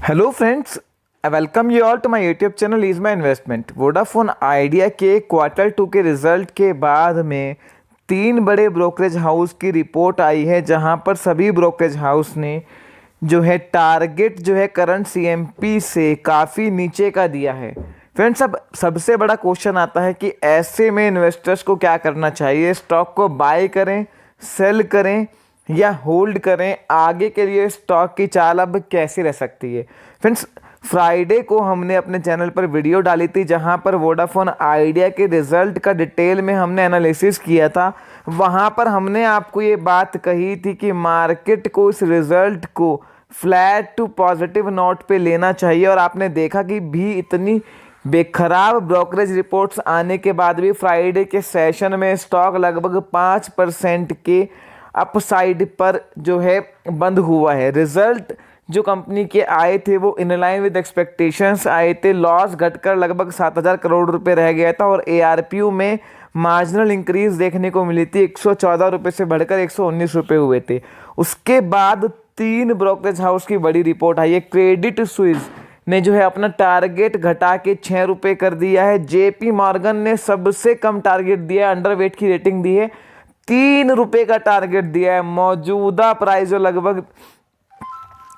Hello friends, welcome you all to my YouTube channel is my investment. Vodafone Idea के quarter 2 के result के बाद में 3 बड़े ब्रोकरेज हाउस की रिपोर्ट आई है, जहां पर सभी ब्रोकरेज हाउस ने जो है टारगेट जो है करंट सीएमपी से काफ़ी नीचे का दिया है। फ्रेंड्स, अब सबसे बड़ा क्वेश्चन आता है कि ऐसे में इन्वेस्टर्स को क्या करना चाहिए? स्टॉक को बाय करें, सेल करें या होल्ड करें? आगे के लिए स्टॉक की चाल अब कैसी रह सकती है? फ्रेंड्स, फ्राइडे को हमने अपने चैनल पर वीडियो डाली थी, जहां पर वोडाफोन आइडिया के रिजल्ट का डिटेल में हमने एनालिसिस किया था। वहां पर हमने आपको ये बात कही थी कि मार्केट को इस रिजल्ट को फ्लैट टू पॉजिटिव नोट पे लेना चाहिए, और आपने देखा कि भी इतनी बेखराब ब्रोकरेज रिपोर्ट्स आने के बाद भी फ्राइडे के सेशन में स्टॉक लगभग 5% के अपसाइड पर जो है बंद हुआ है। रिजल्ट जो कंपनी के आए थे वो इन लाइन विद एक्सपेक्टेशंस आए थे। लॉस घटकर लगभग 7,000 करोड़ रुपए रह गया था, और एआरपीयू में मार्जिनल इंक्रीज देखने को मिली थी। 114 रुपये से बढ़कर 119 रुपये हुए थे। उसके बाद 3 ब्रोकरेज हाउस की बड़ी रिपोर्ट आई है। क्रेडिट स्विस ने जो है अपना टारगेट घटा के 6 रुपये कर दिया है। जेपी मॉर्गन ने सबसे कम टारगेट दिया है, अंडरवेट की रेटिंग दी है, 3 रुपये का टारगेट दिया है। मौजूदा प्राइस जो लगभग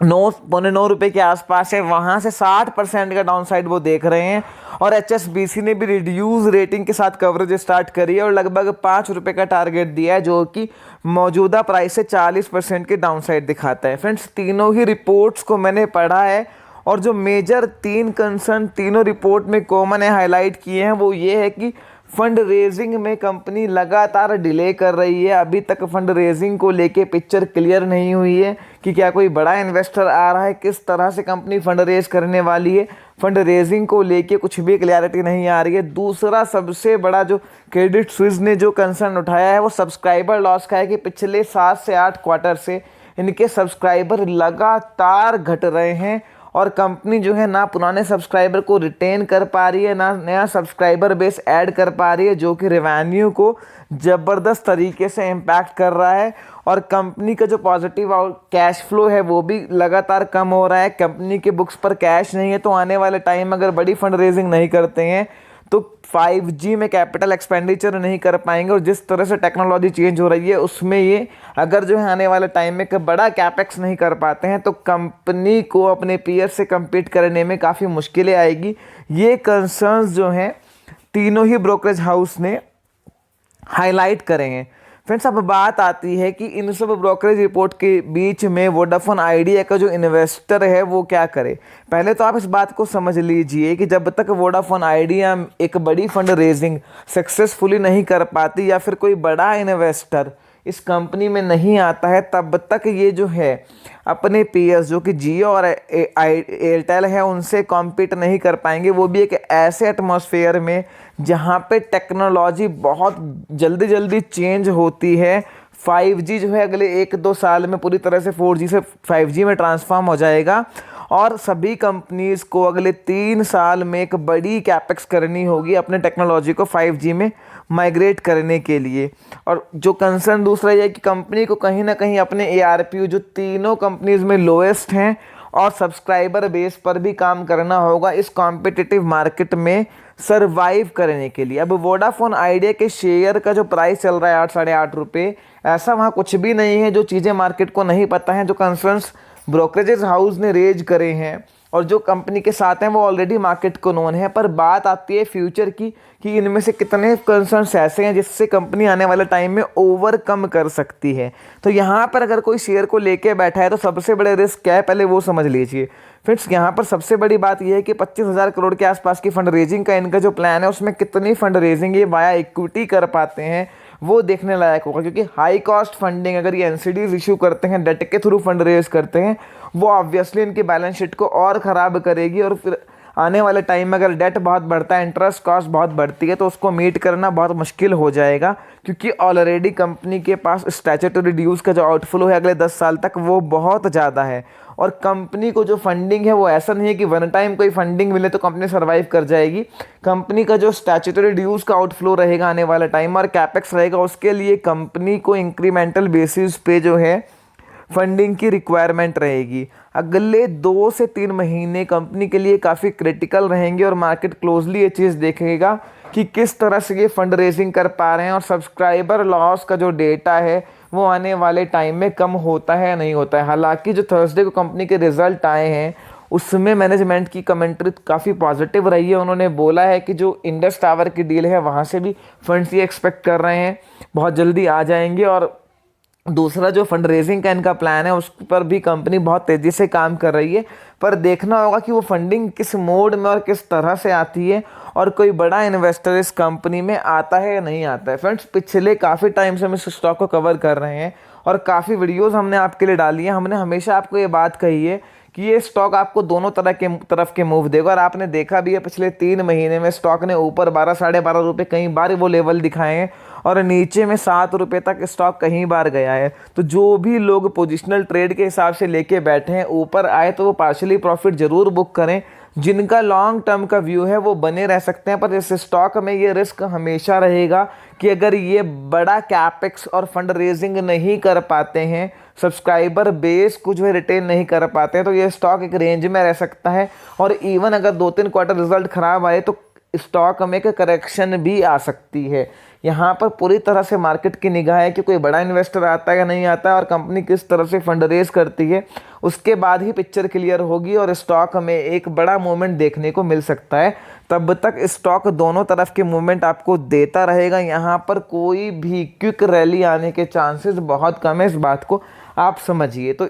9 पौने 9 रुपये के आसपास है, वहां से 60% का डाउन साइड वो देख रहे हैं। और एचएसबीसी ने भी रिड्यूस रेटिंग के साथ कवरेज स्टार्ट करी है और लगभग 5 रुपये का टारगेट दिया है, जो कि मौजूदा प्राइस से 40% के डाउन साइड दिखाता है। फ्रेंड्स, तीनों ही रिपोर्ट्स को मैंने पढ़ा है, और जो मेजर 3 कंसर्न तीनों रिपोर्ट में कॉमन है, हाईलाइट किए हैं, वो ये है कि फंड रेजिंग में कंपनी लगातार डिले कर रही है। अभी तक फंड रेजिंग को लेके पिक्चर क्लियर नहीं हुई है कि क्या कोई बड़ा इन्वेस्टर आ रहा है, किस तरह से कंपनी फंड रेज करने वाली है। फंड रेजिंग को लेके कुछ भी क्लैरिटी नहीं आ रही है। दूसरा सबसे बड़ा जो क्रेडिट स्विस ने जो कंसर्न उठाया है वो सब्सक्राइबर लॉस का है, कि पिछले 7 से 8 क्वार्टर से इनके सब्सक्राइबर लगातार घट रहे हैं, और कंपनी जो है ना पुराने सब्सक्राइबर को रिटेन कर पा रही है, ना नया सब्सक्राइबर बेस ऐड कर पा रही है, जो कि रेवेन्यू को ज़बरदस्त तरीके से इम्पैक्ट कर रहा है। और कंपनी का जो पॉजिटिव कैश फ्लो है वो भी लगातार कम हो रहा है। कंपनी के बुक्स पर कैश नहीं है, तो आने वाले टाइम अगर बड़ी फंड रेजिंग नहीं करते हैं तो 5G में कैपिटल एक्सपेंडिचर नहीं कर पाएंगे। और जिस तरह से टेक्नोलॉजी चेंज हो रही है उसमें ये अगर जो है आने वाले टाइम में बड़ा कैपेक्स नहीं कर पाते हैं तो कंपनी को अपने पीयर से compete करने में काफ़ी मुश्किलें आएगी। ये कंसर्न्स जो हैं तीनों ही ब्रोकरेज हाउस ने हाईलाइट करे हैं। फ्रेंड्स, अब बात आती है कि इन सब ब्रोकरेज रिपोर्ट के बीच में वोडाफोन आइडिया का जो इन्वेस्टर है वो क्या करे। पहले तो आप इस बात को समझ लीजिए कि जब तक वोडाफोन आइडिया एक बड़ी फंड रेजिंग सक्सेसफुली नहीं कर पाती, या फिर कोई बड़ा इन्वेस्टर इस कंपनी में नहीं आता है, तब तक ये जो है अपने पीएस जो कि जियो और एयरटेल है उनसे कॉम्पीट नहीं कर पाएंगे। वो भी एक ऐसे एटमॉस्फेयर में जहाँ पे टेक्नोलॉजी बहुत जल्दी जल्दी चेंज होती है। 5G जो है अगले 1-2 साल में पूरी तरह से 4G से 5G में ट्रांसफॉर्म हो जाएगा, और सभी कंपनीज़ को अगले 3 साल में एक बड़ी कैपेक्स करनी होगी अपने टेक्नोलॉजी को 5G में माइग्रेट करने के लिए। और जो कंसर्न दूसरा ये है कि कंपनी को कहीं ना कहीं अपने एआरपीयू जो तीनों कंपनीज़ में लोएस्ट हैं और सब्सक्राइबर बेस पर भी काम करना होगा इस कॉम्पिटिटिव मार्केट में सरवाइव करने के लिए। अब वोडाफोन आइडिया के शेयर का जो प्राइस चल रहा है 8 साढ़े 8 रुपये, ऐसा वहाँ कुछ भी नहीं है जो चीज़ें मार्केट को नहीं पता हैं। जो कंसर्न्स ब्रोकरेजेस हाउस ने रेज करे हैं और जो कंपनी के साथ हैं वो ऑलरेडी मार्केट को नोन है। पर बात आती है फ्यूचर की कि इनमें से कितने कंसर्न्स ऐसे हैं जिससे कंपनी आने वाले टाइम में ओवरकम कर सकती है। तो यहाँ पर अगर कोई शेयर को लेके बैठा है तो सबसे बड़े रिस्क क्या है, पहले वो समझ लीजिए। फ्रेंड्स, यहाँ पर सबसे बड़ी बात यह है कि 25,000 करोड़ के आसपास की फंड रेजिंग का इनका जो प्लान है उसमें कितनी फंड रेजिंग ये वाया इक्विटी कर पाते हैं वो देखने लायक होगा। क्योंकि हाई कॉस्ट फंडिंग अगर ये एनसीडीज इशू करते हैं, डेट के थ्रू फंड रेज करते हैं, वो ऑब्वियसली इनकी बैलेंस शीट को और ख़राब करेगी। और फिर आने वाले टाइम में अगर डेट बहुत बढ़ता है, इंटरेस्ट कॉस्ट बहुत बढ़ती है, तो उसको मीट करना बहुत मुश्किल हो जाएगा। क्योंकि ऑलरेडी कंपनी के पास स्टैट्यूटरी ड्यूज का जो आउटफ्लो है अगले 10 साल तक वो बहुत ज़्यादा है। और कंपनी को जो फंडिंग है वो ऐसा नहीं है कि वन टाइम कोई फंडिंग मिले तो कंपनी सर्वाइव कर जाएगी। कंपनी का जो स्टैट्यूटरी ड्यूज का आउटफ्लो रहेगा आने वाला टाइम और कैपेक्स रहेगा, उसके लिए कंपनी को इंक्रीमेंटल बेसिस पे जो है फंडिंग की रिक्वायरमेंट रहेगी। अगले 2 से 3 महीने कंपनी के लिए काफ़ी क्रिटिकल रहेंगे और मार्केट क्लोजली ये चीज़ देखेगा कि किस तरह से ये फंड रेजिंग कर पा रहे हैं और सब्सक्राइबर लॉस का जो डेटा है वो आने वाले टाइम में कम होता है या नहीं होता है। हालांकि जो थर्सडे को कंपनी के रिजल्ट आए हैं उसमें मैनेजमेंट की कमेंट्री काफ़ी पॉजिटिव रही है। उन्होंने बोला है कि जो इंडस टावर की डील है वहाँ से भी फंड्स ये एक्सपेक्ट कर रहे हैं बहुत जल्दी आ जाएंगे, और दूसरा जो फंड रेजिंग का इनका प्लान है उस पर भी कंपनी बहुत तेज़ी से काम कर रही है। पर देखना होगा कि वो फंडिंग किस मोड में और किस तरह से आती है और कोई बड़ा इन्वेस्टर इस कंपनी में आता है या नहीं आता है। फ्रेंड्स, पिछले काफ़ी टाइम से हम इस स्टॉक को कवर कर रहे हैं और काफ़ी वीडियोस हमने आपके लिए डाली है। हमने हमेशा आपको ये बात कही है कि ये स्टॉक आपको दोनों तरफ के मूव देगा, और आपने देखा भी है पिछले 3 महीने में स्टॉक ने ऊपर 12 साढ़े 12 रुपये कई बार वो लेवल दिखाए हैं और नीचे में 7 रुपये तक स्टॉक कहीं बार गया है। तो जो भी लोग पोजिशनल ट्रेड के हिसाब से लेके बैठे हैं ऊपर आए तो वो पार्शली प्रॉफिट जरूर बुक करें। जिनका लॉन्ग टर्म का व्यू है वो बने रह सकते हैं, पर इस स्टॉक में ये रिस्क हमेशा रहेगा कि अगर ये बड़ा कैपेक्स और फंड रेजिंग नहीं कर पाते हैं, सब्सक्राइबर बेस कुछ भी रिटेन नहीं कर पाते हैं, तो ये स्टॉक एक रेंज में रह सकता है। और इवन अगर 2-3 क्वार्टर रिजल्ट खराब आए तो स्टॉक में एक करेक्शन भी आ सकती है। यहाँ पर पूरी तरह से मार्केट की निगाह है कि कोई बड़ा इन्वेस्टर आता है या नहीं आता है और कंपनी किस तरह से फंड रेज करती है, उसके बाद ही पिक्चर क्लियर होगी और स्टॉक में एक बड़ा मूवमेंट देखने को मिल सकता है। तब तक स्टॉक दोनों तरफ के मूवमेंट आपको देता रहेगा। यहाँ पर कोई भी क्विक रैली आने के चांसेस बहुत कम है, इस बात को आप समझिए। तो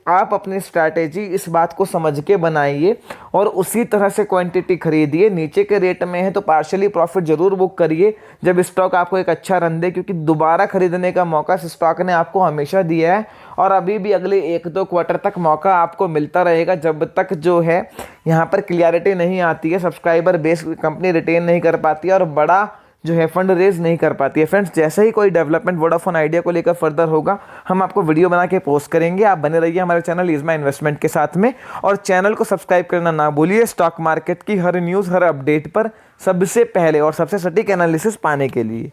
आप अपनी स्ट्रैटेजी इस बात को समझ के बनाइए और उसी तरह से क्वांटिटी खरीदिए। नीचे के रेट में है तो पार्शियली प्रॉफिट जरूर बुक करिए जब स्टॉक आपको एक अच्छा रन दे, क्योंकि दोबारा खरीदने का मौका इस स्टॉक ने आपको हमेशा दिया है और अभी भी अगले 1-2 क्वार्टर तक मौका आपको मिलता रहेगा, जब तक जो है यहाँ पर क्लियरिटी नहीं आती है, सब्सक्राइबर बेस कंपनी रिटेन नहीं कर पाती है और बड़ा जो है फंड रेज नहीं कर पाती है। फ्रेंड्स, जैसे ही कोई डेवलपमेंट वोडाफोन आइडिया को लेकर फर्दर होगा हम आपको वीडियो बना के पोस्ट करेंगे। आप बने रहिए हमारे चैनल इज़मा इन्वेस्टमेंट के साथ में और चैनल को सब्सक्राइब करना ना भूलिए स्टॉक मार्केट की हर न्यूज़ हर अपडेट पर सबसे पहले और सबसे सटीक एनालिसिस पाने के लिए।